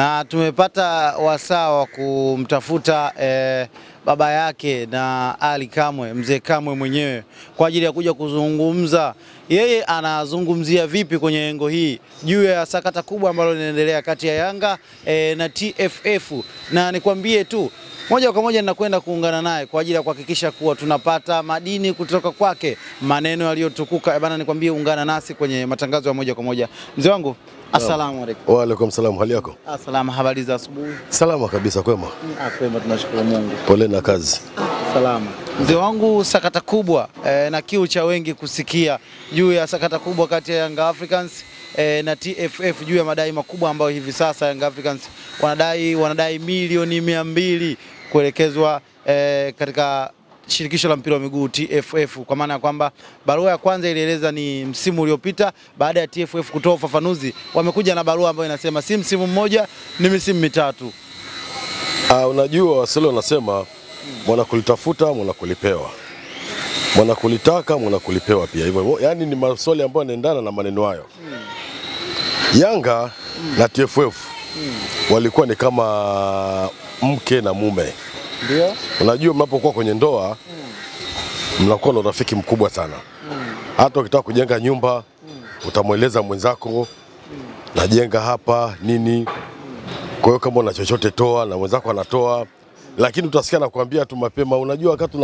na tumepata wasaa wa kumtafuta baba yake na Ali Kamwe, mzee Kamwe mwenyewe, kwa ajili ya kuja kuzungumza yeye anazungumzia vipi kwenye engo hii juu ya sakata kubwa ambalo linaendelea kati ya Yanga na TFF. Na nikwambie tu moja kwa moja ninakwenda kuungana naye kwa ajili ya kuhakikisha kuwa tunapata madini kutoka kwake, maneno yaliyotukuka. Bana, nikwambie ungana nasi kwenye matangazo ya moja kwa moja. Mzee wangu, assalamu alaykum. Wa alaykum salam, hali yako? Salama, habari za asubuhi? Salama kabisa, kwema. Kwema, tunashukuru Mungu. Pole na kazi. Salama. Mzee wangu, sakata kubwa na kiu cha wengi kusikia juu ya sakata kubwa kati ya Young Africans na TFF juu ya madai makubwa ambayo hivi sasa Young Africans wanadai milioni 200 kuelekezwa katika shirikisho la mpira wa miguu TFF, kwa maana ya kwamba barua ya kwanza ilieleza ni msimu uliopita. Baada ya TFF kutoa ufafanuzi, wamekuja na barua ambayo inasema si msimu mmoja, ni misimu mitatu. Unajua Waswahili wanasema mwana kulitafuta mwana kulipewa, mwana kulitaka mwana kulipewa pia. Hivyo yani ni maswali ambayo yanaendana na maneno hayo. Yanga na TFF walikuwa ni kama mke na mume. Ndio. Unajua mnapokuwa kwenye ndoa mnakuwa na urafiki mkubwa sana. Hata ukitaka kujenga nyumba utamweleza mwenzako najenga hapa nini. Kwa hiyo kama una chochote toa na mwenzako anatoa, lakini utasikia nakwambia tu mapema, unajua wakati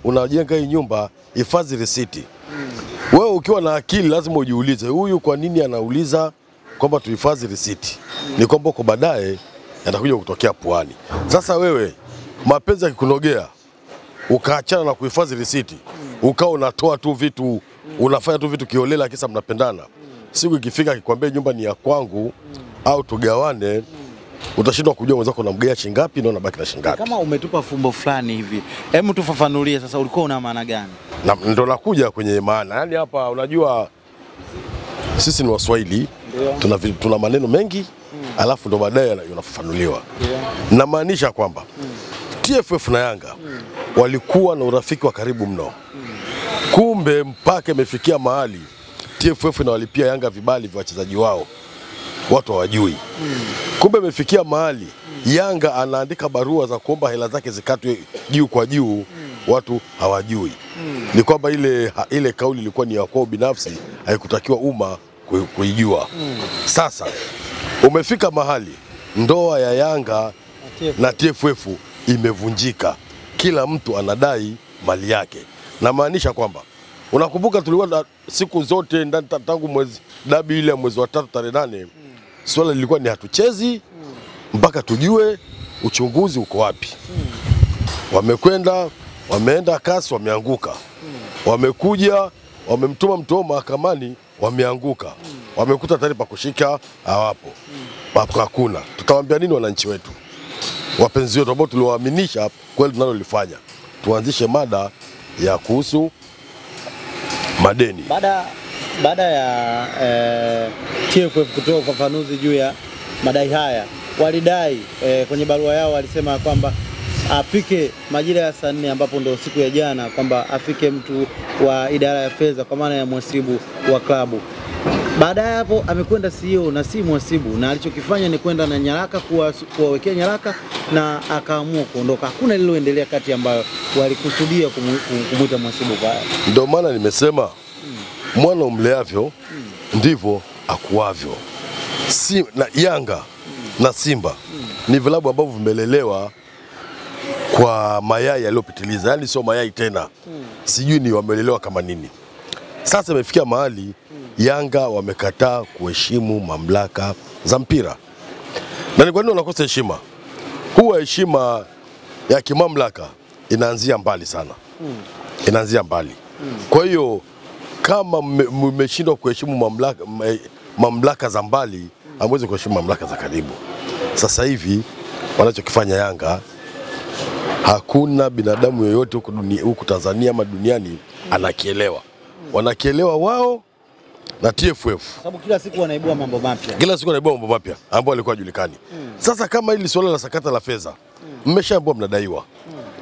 unajenga hii nyumba hifadhi risiti. Wewe ukiwa na akili lazima ujiulize, huyu kwa nini anauliza kwamba tuhifadhi risiti? Ni kwamba kwa baadaye yatakuja kutokea puani. Sasa wewe mapenzi yakikunogea ukaachana na kuhifadhi risiti, ukao unatoa tu vitu, unafanya tu vitu kiolela kisa mnapendana. Siku ikifika akikwambia nyumba ni ya kwangu au tugawane, utashindwa kujua mwenzako unamgea shilingi ngapi na unabaki na shilingi ngapi. Kama umetupa fumbo fulani hivi, hebu tufafanulie sasa, ulikuwa una maana gani? Na ndo nakuja kwenye maana. Yaani hapa unajua sisi ni Waswahili, tuna maneno mengi, alafu ndo baadaye yanafafanuliwa. Na maanisha kwamba TFF na Yanga walikuwa na urafiki wa karibu mno. Kumbe mpaka imefikia mahali TFF inawalipia Yanga vibali vya wachezaji wao, watu hawajui. Kumbe imefikia mahali Yanga anaandika barua za kuomba hela zake zikatwe juu kwa juu, watu hawajui. Ni kwamba ile kauli ilikuwa ni ya kwao binafsi, haikutakiwa umma kuijua. Sasa umefika mahali ndoa ya Yanga na TFF imevunjika, kila mtu anadai mali yake. Na maanisha kwamba unakumbuka tulikuwa siku zote tangu mwezi dabi ile mwezi wa 3 tarehe 8, swala lilikuwa ni hatuchezi mpaka tujue uchunguzi uko wapi. Wameenda kasi, wameanguka. Wamekuja, wamemtuma mtu mahakamani, wameanguka. Wamekuta tayari pa kushika hawapo. Hakuna. Tutawaambia nini wananchi wetu? Wapenzi wetu ambao tuliwaaminisha kweli tunalolifanya. Tuanzishe mada ya kuhusu madeni. Baada ya TFF kutoa ufafanuzi juu ya madai haya, walidai kwenye barua yao walisema kwamba afike majira ya saa 4, ambapo ndo siku ya jana, kwamba afike mtu wa idara ya fedha kwa maana ya mhasibu wa klabu. Baada ya hapo amekwenda CEO na si mhasibu, na alichokifanya ni kwenda na nyaraka, kuwawekea nyaraka, na akaamua kuondoka. Hakuna liloendelea kati ambayo walikusudia kumuita mhasibu baya. Ndio maana nimesema mwana umleavyo ndivyo akuavyo. Na Yanga na Simba ni vilabu ambavyo vimelelewa kwa mayai yaliyopitiliza, yani sio mayai tena. Sijui ni wamelelewa kama nini. Sasa imefikia mahali Yanga wamekataa kuheshimu mamlaka za mpira. Na ni kwa nini wanakosa heshima? Huwa heshima ya kimamlaka inaanzia mbali sana. Inaanzia mbali. Kwa hiyo kama mmeshindwa kuheshimu mamlaka za mbali, hamwezi kuheshimu mamlaka za karibu. Sasa hivi wanachokifanya Yanga, hakuna binadamu yoyote huku Tanzania ama duniani anakielewa. Wanakielewa wao na TFF. Sababu kila siku wanaibua mambo mapya. Kila siku wanaibua mambo mapya ambao walikuwa hajulikani. Sasa kama hili swala la sakata la fedha, mmeshaambiwa mnadaiwa.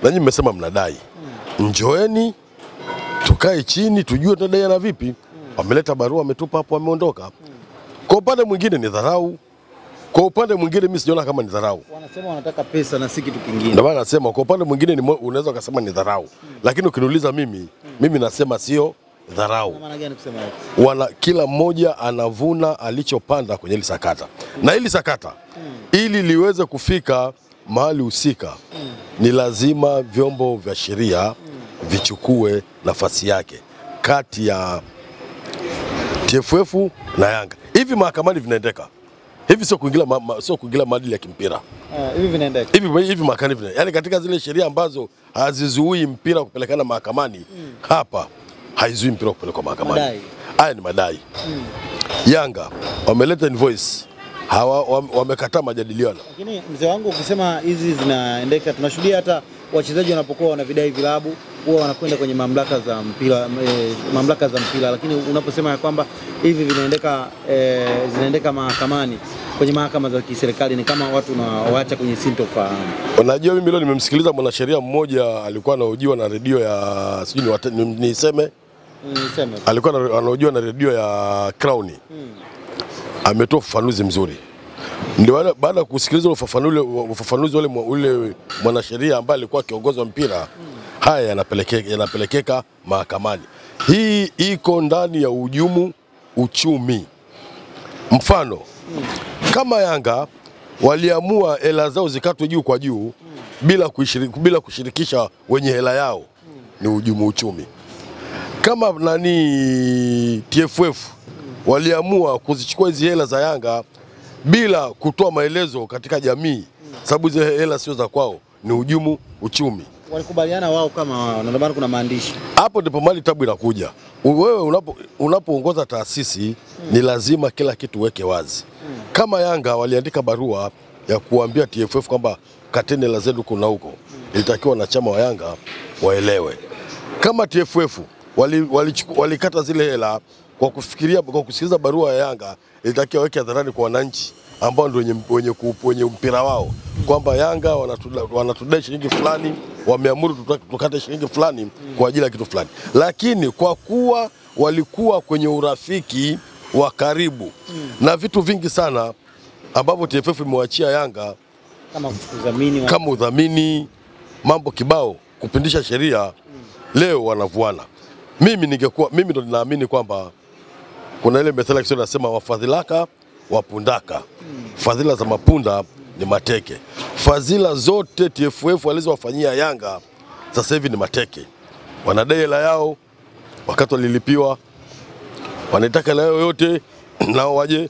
Na nyinyi mmesema mnadai. Njoeni tukae chini tujue tunadaiana vipi. Wameleta barua, wametupa hapo, wameondoka. Kwa upande mwingine ni dharau. Kwa upande mwingine mimi sijaona kama ni dharau. Wanasema wanataka pesa na si kitu kingine. Ndio maana nasema kwa upande mwingine unaweza kusema ni dharau. Lakini ukiniuliza mimi nasema sio dharau. Maana gani kusema hivyo? Kila mmoja anavuna alichopanda kwenye hili sakata. Na hili sakata ili liweze kufika mahali husika ni lazima vyombo vya sheria vichukue nafasi yake kati ya TFF na Yanga. Hivi mahakamani vinaendeka. Hivi sio kuingilia maadili ya kimpira. Hivi vinaendeka. Hivi mahakamani vinaendeka. Yaani katika zile sheria ambazo hazizuii mpira kupelekana mahakamani, hapa haizuii mpira kupelekwa mahakamani. Haya ni madai. Yanga wameleta invoice. Wamekataa majadiliano. Lakini mzee wangu ukisema hizi zinaendeka, tunashuhudia hata wachezaji wanapokuwa wanavidai vilabu huwa wanakwenda kwenye mamlaka za mpira, lakini unaposema ya kwamba hivi zinaendeka mahakamani kwenye mahakama za kiserikali ni kama watu wanaacha kwenye sintofahamu. Unajua mimi leo nimemsikiliza mwanasheria mmoja alikuwa anahojiwa na redio ya niseme alikuwa anahojiwa na redio ya Crown. Ametoa ufafanuzi mzuri. Ndio baada ya kusikiliza ufafanuzi ule mwanasheria ambaye alikuwa kiongozi wa mpira, haya yanapelekeka mahakamani. Hii iko ndani ya uhujumu uchumi. Mfano, kama Yanga waliamua hela zao zikatwe juu kwa juu bila kushirikisha wenye hela yao, ni uhujumu uchumi. Kama TFF waliamua kuzichukua hizi hela za Yanga bila kutoa maelezo katika jamii, sababu hizo hela sio za kwao, ni uhujumu uchumi. Walikubaliana wao kama wao, ndio maana kuna maandishi. Hapo ndipo mali tabu inakuja. Wewe unapoongoza taasisi ni lazima kila kitu weke wazi. Kama Yanga waliandika barua ya kuambia TFF kwamba kateni hela zenu kuna huko, ilitakiwa wanachama wa Yanga waelewe. Kama TFF walikata zile hela kwa kusikiliza barua ya Yanga, ilitakiwa weke hadharani kwa wananchi ambao ndio wenye mpira wao kwamba Yanga wanatudai shilingi fulani, wameamuru tukate shilingi fulani kwa ajili ya kitu fulani. Lakini kwa kuwa walikuwa kwenye urafiki wa karibu na vitu vingi sana ambavyo TFF imewachia Yanga kama udhamini, mambo kibao, kupindisha sheria, leo wanavuana. Mimi ndo ninaamini kwamba kuna ile methali kisio nasema wafadhilaka wapundaka. Fadhila za mapunda ni mateke. Fadhila zote TFF walizowafanyia Yanga sasa hivi ni mateke. Wanadai hela yao wakati walilipiwa, wanataka hela yao yote nao waje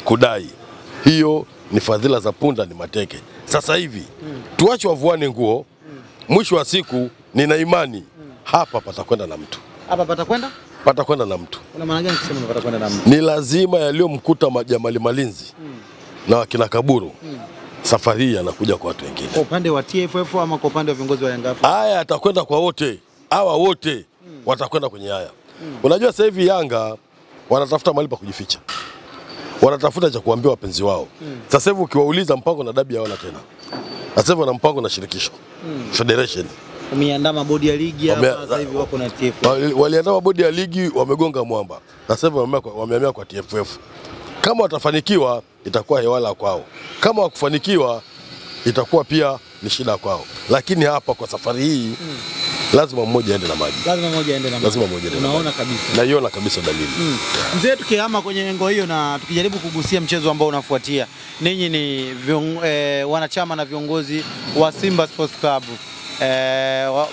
kudai. Hiyo ni fadhila za punda ni mateke. Sasa hivi tuache wavuane nguo. Mwisho wa siku nina imani hapa patakwenda na mtu. Hapa patakwenda? Patakwenda na mtu. Una maana gani kusema patakwenda na mtu? Ni lazima yaliyomkuta Jamali Malinzi na wakina Kaburu safari hii anakuja kwa watu wengine. Kwa upande wa TFF ama kwa upande wa viongozi wa Yanga? Haya atakwenda kwa wote. Hawa wote watakwenda kwenye haya. Unajua sasa hivi Yanga wanatafuta mahali pa kujificha. Wanatafuta cha kuambia wapenzi wao. Sasa hivi ukiwauliza mpango na dabi hawana tena. Sasa hivi wana mpango na shirikisho. Federation. Wameandaa bodi ya ligi hapa sasa hivi wako na TFF. Waliandaa bodi ya ligi wamegonga mwamba. Sasa hivi wamehamia kwa TFF. Kama watafanikiwa itakuwa hewala kwao. Kama wakufanikiwa itakuwa pia ni shida kwao. Lakini hapa kwa safari hii lazima mmoja aende na maji. Lazima mmoja aende. Unaona kabisa. Naiona kabisa dalili. Mzee, tukihama kwenye lengo hiyo na tukijaribu kugusia mchezo ambao unafuatia. Ninyi ni wanachama na viongozi wa Simba Sports Club.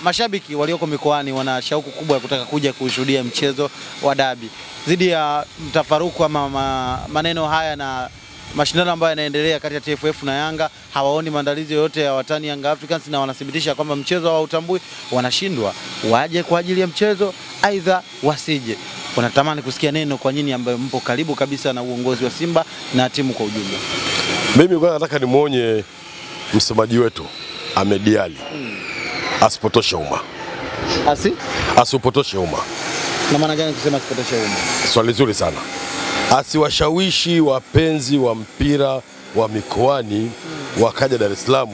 Mashabiki walioko mikoani wana shauku kubwa ya kutaka kuja kushuhudia mchezo wa dabi. Zidi ya mtafaruku ama maneno haya na mashindano ambayo yanaendelea kati ya TFF na Yanga, hawaoni maandalizi yoyote ya watani Young Africans na wanathibitisha kwamba mchezo hawautambui, wanashindwa waje kwa ajili ya mchezo aidha wasije. Wanatamani kusikia neno kwa nyinyi ambayo mpo karibu kabisa na uongozi wa Simba na timu kwa ujumla. Mimi kwa nataka nimuonye msemaji wetu Ahmed Ally asipotoshe umma. Asipotoshe umma. Na maana gani kusema asipotoshe umma? Swali zuri sana. Asiwashawishi wapenzi wa mpira wa mikoani wakaja Dar es Salaam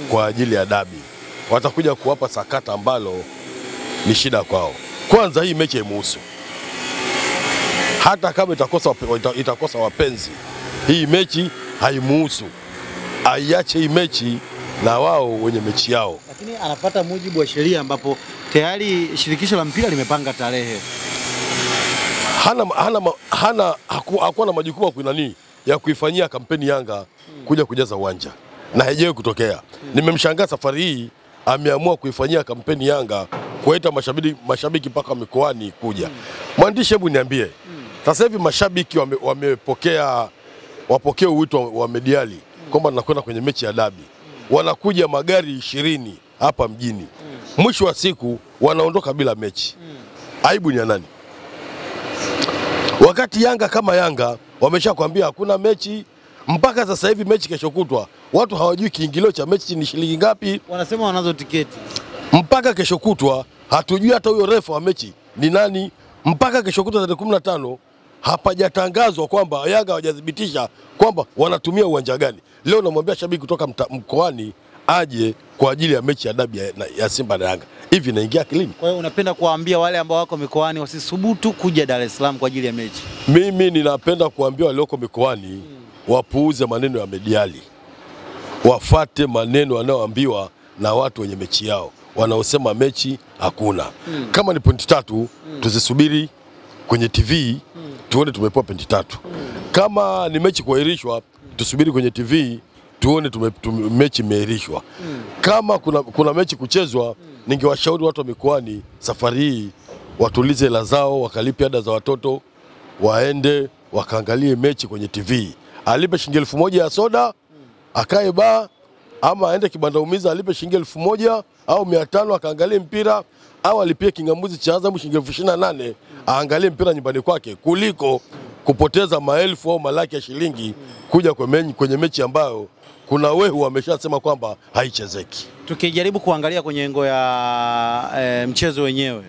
kwa ajili ya dabi. Watakuja kuwapa sakata ambalo ni shida kwao. Kwanza hii mechi haimuhusu. Hata kama itakosa wapenzi, hii mechi haimuhusu, aiache hii mechi na wao wenye mechi yao. Lakini anafuata mujibu wa sheria ambapo tayari shirikisho la mpira limepanga tarehe. Hakuwa na majukumu kuinani ya kuifanyia kampeni Yanga kuja kujaza uwanja, na haijawahi kutokea. Nimemshangaa safari hii ameamua kuifanyia kampeni Yanga, kuita mashabiki mpaka mikoani kuja. Mwandishi, hebu niambie, sasa hivi mashabiki wapokea wito wa mediali kwamba tunakwenda kwenye mechi ya dabi, wanakuja magari 20 hapa mjini, mwisho wa siku wanaondoka bila mechi. Aibu ni ya nani? Wakati Yanga kama Yanga wameshakwambia hakuna mechi mpaka sasa hivi, mechi kesho kutwa. Watu hawajui kiingilio cha mechi ni shilingi ngapi. Wanasema wanazo tiketi. Mpaka kesho kutwa hatujui hata huyo refa wa mechi ni nani. Mpaka kesho kutwa tarehe 15 hapajatangazwa kwamba Yanga hawajadhibitisha kwamba wanatumia uwanja gani. Leo namwambia shabiki kutoka mkoani aje kwa ajili ya mechi ya dabi ya Simba na Yanga. Hivi naingia akilini? Kwa hiyo unapenda kuwaambia wale ambao wako mikoani wasisubutu kuja Dar es Salaam kwa ajili ya mechi? Mimi ninapenda kuambia wale wako mikoani wapuuze maneno ya mediali, wafate maneno wanayoambiwa na watu wenye mechi yao, wanaosema mechi hakuna. Kama ni pointi 3 tuzisubiri kwenye TV tuone tumepewa pointi 3. Kama ni mechi kuahirishwa tusubiri kwenye TV tuone mechi imeahirishwa. Kama kuna mechi kuchezwa, ningewashauri watu wa mikoani safari hii watulize hela zao, wakalipe ada za watoto, waende wakaangalie mechi kwenye TV. Alipe shilingi 1000 ya soda, akae baa, ama aende kibanda umiza alipe shilingi 1000 au 500 akaangalie mpira, au alipie kingamuzi cha Azam shilingi 28 aangalie mpira nyumbani kwake, kuliko kupoteza maelfu au malaki ya shilingi kuja kwenye mechi ambayo kuna wehu wameshasema kwamba haichezeki. Tukijaribu kuangalia kwenye engo ya mchezo wenyewe,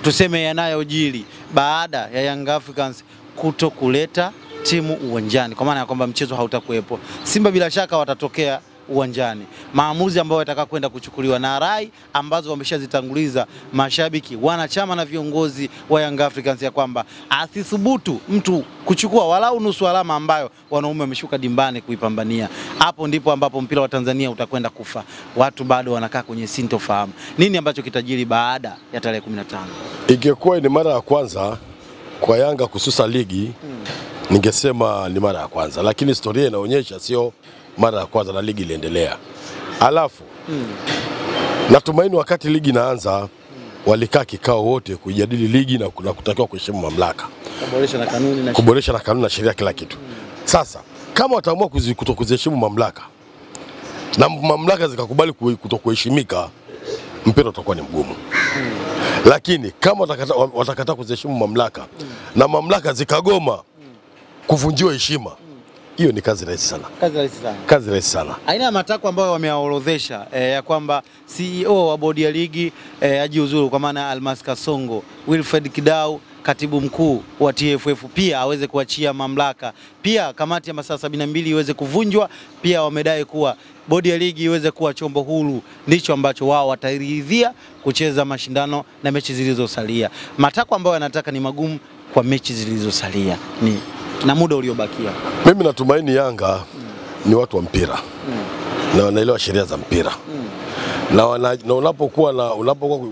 tuseme yanayojiri baada ya Young Africans kuto kuleta timu uwanjani, kwa maana ya kwamba mchezo hautakuwepo, Simba bila shaka watatokea uwanjani. Maamuzi ambayo yataka kwenda kuchukuliwa na rai ambazo wameshazitanguliza mashabiki, wanachama na viongozi wa Young Africans, ya kwamba asithubutu mtu kuchukua walau nusu alama ambayo wanaume wameshuka dimbani kuipambania. Hapo ndipo ambapo mpira wa Tanzania utakwenda kufa. Watu bado wanakaa kwenye sintofahamu. Nini ambacho kitajiri baada ya tarehe 15? Ingekuwa ni mara ya kwanza kwa Yanga kususa ligi, ningesema ni mara ya kwanza, lakini historia inaonyesha sio mara ya kwanza na ligi iliendelea. Alafu natumaini wakati ligi inaanza walikaa kikao wote kujadili ligi na kutakiwa kuheshimu mamlaka, kuboresha na kanuni na sheria kila kitu. Sasa kama wataamua kutokuheshimu mamlaka na mamlaka zikakubali kutokuheshimika, mpira utakuwa ni mgumu. Lakini kama watakataa kuheshimu mamlaka na mamlaka zikagoma kuvunjiwa heshima, hiyo ni kazi rahisi sana. Kazi rahisi sana. Aina ya matakwa ambayo wameorodhesha ya kwamba CEO wa bodi ya ligi ajiuzuru, kwa maana Almas Kasongo, Wilfred Kidau katibu mkuu wa TFF pia aweze kuachia mamlaka, pia kamati ya masaa 72 iweze kuvunjwa, pia wamedai kuwa bodi ya ligi iweze kuwa chombo huru, ndicho ambacho wao wataridhia kucheza mashindano na mechi zilizosalia. Matakwa ambayo yanataka ni magumu kwa mechi zilizosalia na muda uliobakia. Mimi natumaini Yanga ni watu wa mpira na wanaelewa sheria za mpira. Na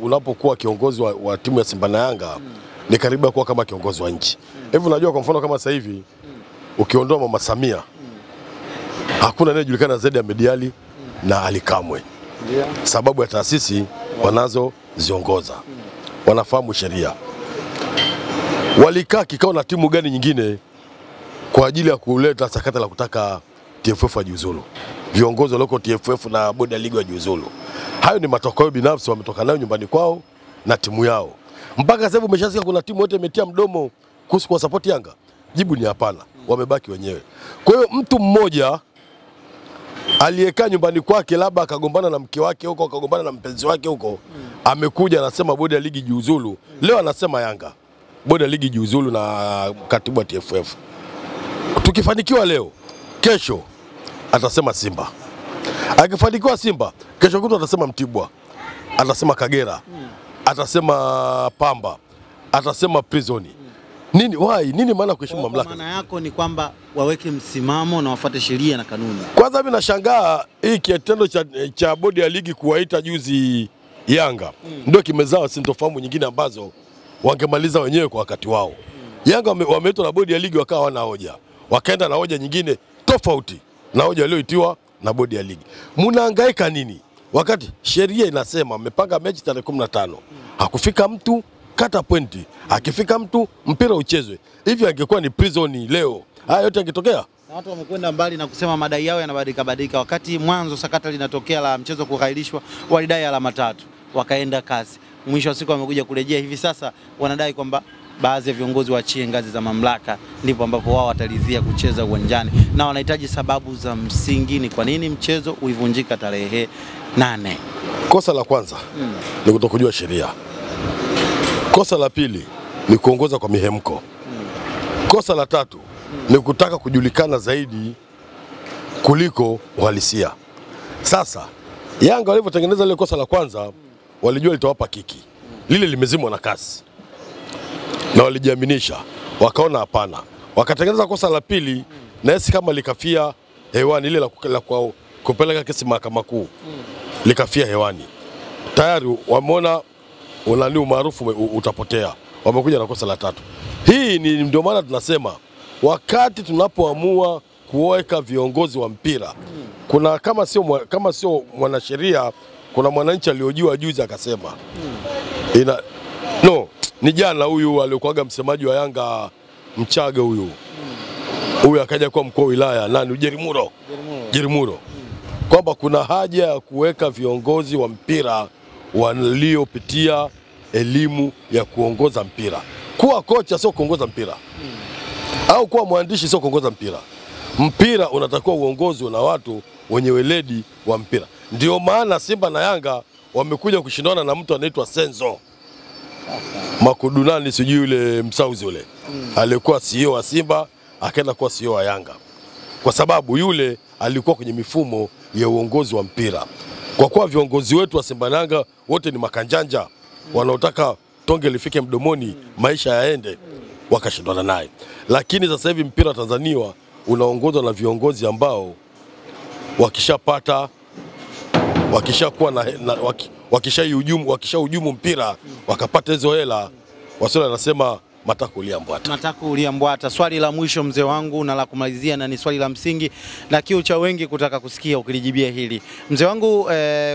unapokuwa kiongozi wa timu ya Simba na Yanga ni karibu kuwa kama kiongozi wa nchi. Hivi unajua, kwa mfano kama sasa hivi ukiondoa Mama Samia hakuna anayejulikana zaidi ya Mediali na Ali Kamwe. Sababu ya taasisi wanazoziongoza, wanafahamu sheria. Walikaa kikao na timu gani nyingine kwa ajili ya kuleta sakata la kutaka TFF ajiuzulu, viongozi walioko TFF na bodi ya ligi wajiuzulu. Hayo ni matokeo binafsi wametoka nayo nyumbani kwao na timu yao. Mpaka sasa hivi umeshasikia kuna timu yote imetia mdomo kuhusu kwa support Yanga? Jibu ni hapana, wamebaki wenyewe. Kwa hiyo mtu mmoja aliyekaa nyumbani kwake, labda akagombana na mke wake huko, akagombana na mpenzi wake huko, amekuja anasema bodi ya ligi jiuzulu. Leo anasema Yanga bodi ya ligi jiuzulu na katibu wa TFF. Tukifanikiwa leo, kesho atasema Simba. Akifanikiwa Simba, kesho kutu atasema Mtibwa, atasema Kagera, atasema Pamba, atasema Prison. Nini why? Nini maana kuheshimu mamlaka? Maana yako ni kwamba waweke msimamo na wafuate sheria na kanuni. Kwanza mimi nashangaa hii kitendo cha bodi ya ligi kuwaita juzi Yanga. Ndio kimezaa sintofahamu nyingine ambazo wangemaliza wenyewe kwa wakati wao. Yanga wameitwa na bodi ya ligi wakawa wana hoja. Wakaenda na hoja nyingine tofauti na hoja walioitiwa na bodi ya ligi. Mnahangaika nini? Wakati sheria inasema mmepanga mechi tarehe 15. Hakufika mtu kata pointi. Akifika mtu mpira uchezwe. Hivi angekuwa ni prison leo, haya yote yangetokea? Na watu wamekwenda mbali na kusema madai yao yanabadilika. Wakati mwanzo sakata linatokea la mchezo kuhairishwa, walidai alama 3, wakaenda kasi. Mwisho wa siku wamekuja kurejea hivi sasa wanadai kwamba baadhi ya viongozi waachie ngazi za mamlaka, ndipo ambapo wao watalizia kucheza uwanjani, na wanahitaji sababu za msingi ni kwa nini mchezo ulivunjika tarehe 8. Kosa la kwanza ni kutokujua sheria. Kosa la pili ni kuongoza kwa mihemko. Kosa la tatu ni kutaka kujulikana zaidi kuliko uhalisia. Sasa Yanga walivyotengeneza ile kosa la kwanza walijua litawapa kiki. Lile limezimwa na kasi. Na walijiaminisha, wakaona hapana. Wakatengeneza kosa la pili na esi kama likafia hewani, ile la kupeleka kesi mahakama kuu. Likafia hewani. Tayari wameona unani umaarufu utapotea. Wamekuja na kosa la tatu. Hii ni ndio maana tunasema wakati tunapoamua kuweka viongozi wa mpira, kuna kama sio mwanasheria, kuna mwananchi aliojua juzi akasema ni jana huyu alikuwaga msemaji wa Yanga Mchaga huyu akaja kwa mkuu wa wilaya nani Jerimuro kwamba kuna haja ya kuweka viongozi wa mpira waliopitia elimu ya kuongoza mpira. Kuwa kocha sio kuongoza mpira. Au kuwa mwandishi sio kuongoza mpira. Mpira unatakiwa uongozwe na watu wenye weledi wa mpira. Ndio maana Simba na Yanga wamekuja kushindana na mtu anaitwa Senzo Makudunani, sijui yule Msauzi yule. Alikuwa CEO wa Simba, akaenda kuwa CEO wa Yanga. Kwa sababu yule alikuwa kwenye mifumo ya uongozi wa mpira. Kwa kuwa viongozi wetu wa Simba na Yanga wote ni makanjanja, wanaotaka tonge lifike mdomoni, maisha yaende, wakashindana naye. Lakini sasa hivi mpira wa Tanzania unaongozwa na viongozi ambao wakishakuwa wakishahujumu mpira, wakapata hizo hela, Waswahili wanasema matako uliambwata. Swali la mwisho mzee wangu na la kumalizia, na ni swali la msingi na kiu cha wengi kutaka kusikia ukilijibia hili. Mzee wangu,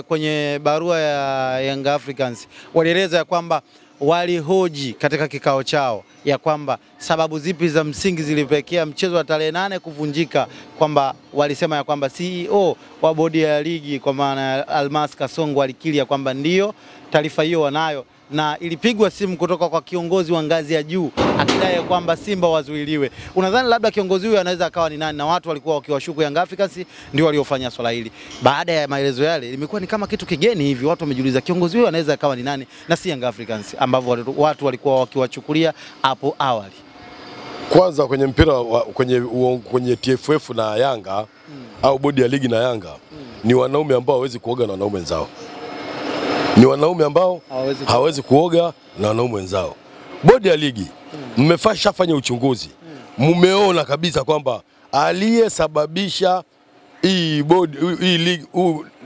kwenye barua ya Young Africans walieleza ya kwamba walihoji katika kikao chao ya kwamba sababu zipi za msingi zilipelekea mchezo wa tarehe 8 kuvunjika, kwamba walisema ya kwamba CEO wa bodi ya ligi kwa maana ya Almas Kasongo alikiri ya kwamba ndio taarifa hiyo wanayo, na ilipigwa simu kutoka kwa kiongozi wa ngazi ya juu akidai kwamba Simba wazuiliwe. Unadhani labda kiongozi huyu anaweza akawa ni nani? Na watu walikuwa wakiwashuku Young Africans ndio waliofanya swala hili. Baada ya maelezo yale limekuwa ni kama kitu kigeni hivi, watu wamejiuliza kiongozi huyu anaweza akawa ni nani na si Young Africans ambao watu walikuwa wakiwachukulia hapo awali. Kwanza kwenye mpira kwenye TFF na Yanga au bodi ya ligi na Yanga ni wanaume ambao hawezi kuoga na wanaume wenzao. Ni wanaume ambao hawezi kuoga na wanaume wenzao. Bodi ya ligi mmeshafanya uchunguzi. Mmeona kabisa kwamba aliyesababisha hii ligi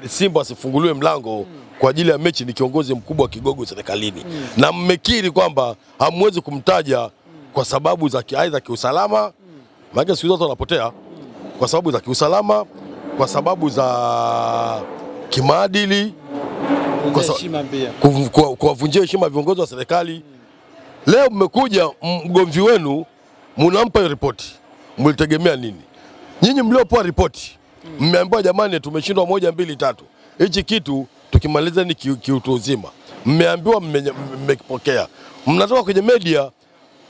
Simba asifunguliwe mlango kwa ajili ya mechi ni kiongozi mkubwa wa kigogo serikalini. Na mmekiri kwamba hamwezi kumtaja kwa sababu za aidha kiusalama, maana siku zote wanapotea kwa sababu za kiusalama, kwa sababu za kimaadili, kuwavunjia heshima viongozi wa serikali. Leo mmekuja mgomvi wenu mnampa ripoti. Mlitegemea nini? Nyinyi mliopoa ripoti mmeambiwa jamani tumeshindwa 1 2 3. Hichi kitu tukimaliza ni kiutu uzima. Mmeambiwa mmekipokea. Mnatoka kwenye media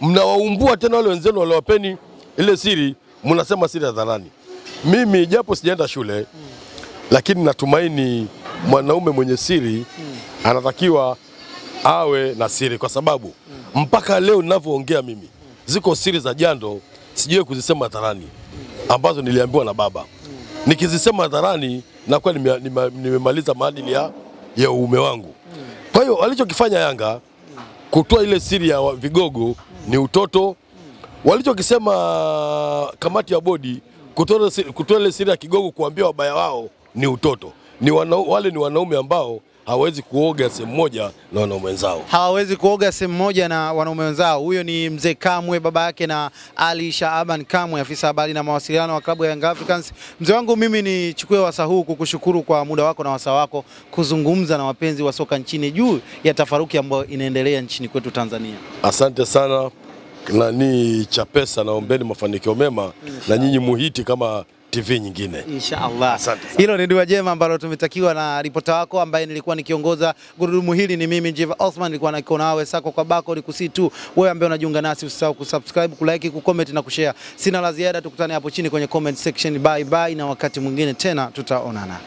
mnawaumbua tena wale wenzenu waliowapeni ile siri, mnasema siri hadharani. Mimi japo sijaenda shule lakini natumaini mwanaume mwenye siri anatakiwa awe na siri, kwa sababu mpaka leo ninavyoongea mimi ziko siri za jando sijui kuzisema hadharani ambazo niliambiwa na baba. Nikizisema hadharani nakuwa nimemaliza maadili ya uume wangu. Kwa hiyo alichokifanya Yanga kutoa ile siri ya vigogo ni utoto Walichokisema kamati ya bodi kutoa ile siri ya kigogo kuambia wabaya wao ni utoto. Wale ni wanaume ambao hawezi kuoga sehemu moja na wanaume wenzao. Hawawezi kuoga sehemu moja na wanaume wenzao. Huyo ni Mzee Kamwe, baba yake na Ali Shaaban Kamwe, afisa habari na mawasiliano wa klabu ya Young Africans. Mzee wangu, mimi nichukue wasaa huu kukushukuru kwa muda wako na wasaa wako kuzungumza na wapenzi wa soka nchini juu ya tafaruki ambayo inaendelea nchini kwetu Tanzania. Asante sana. Na ni Chapesa, naombeni mafanikio mema na nyinyi muhiti kama TV nyingine. Inshallah. Hilo ni dua jema ambalo tumetakiwa na ripota wako ambaye nilikuwa nikiongoza gurudumu hili. Ni mimi Jeva Othman, nilikuwa niko nawe sako kwa bako. Nikusii tu wewe ambaye unajiunga nasi usisahau kusubscribe, kulike, kucomment na kushare. Sina la ziada, tukutane hapo chini kwenye comment section. Bye bye, na wakati mwingine tena tutaonana.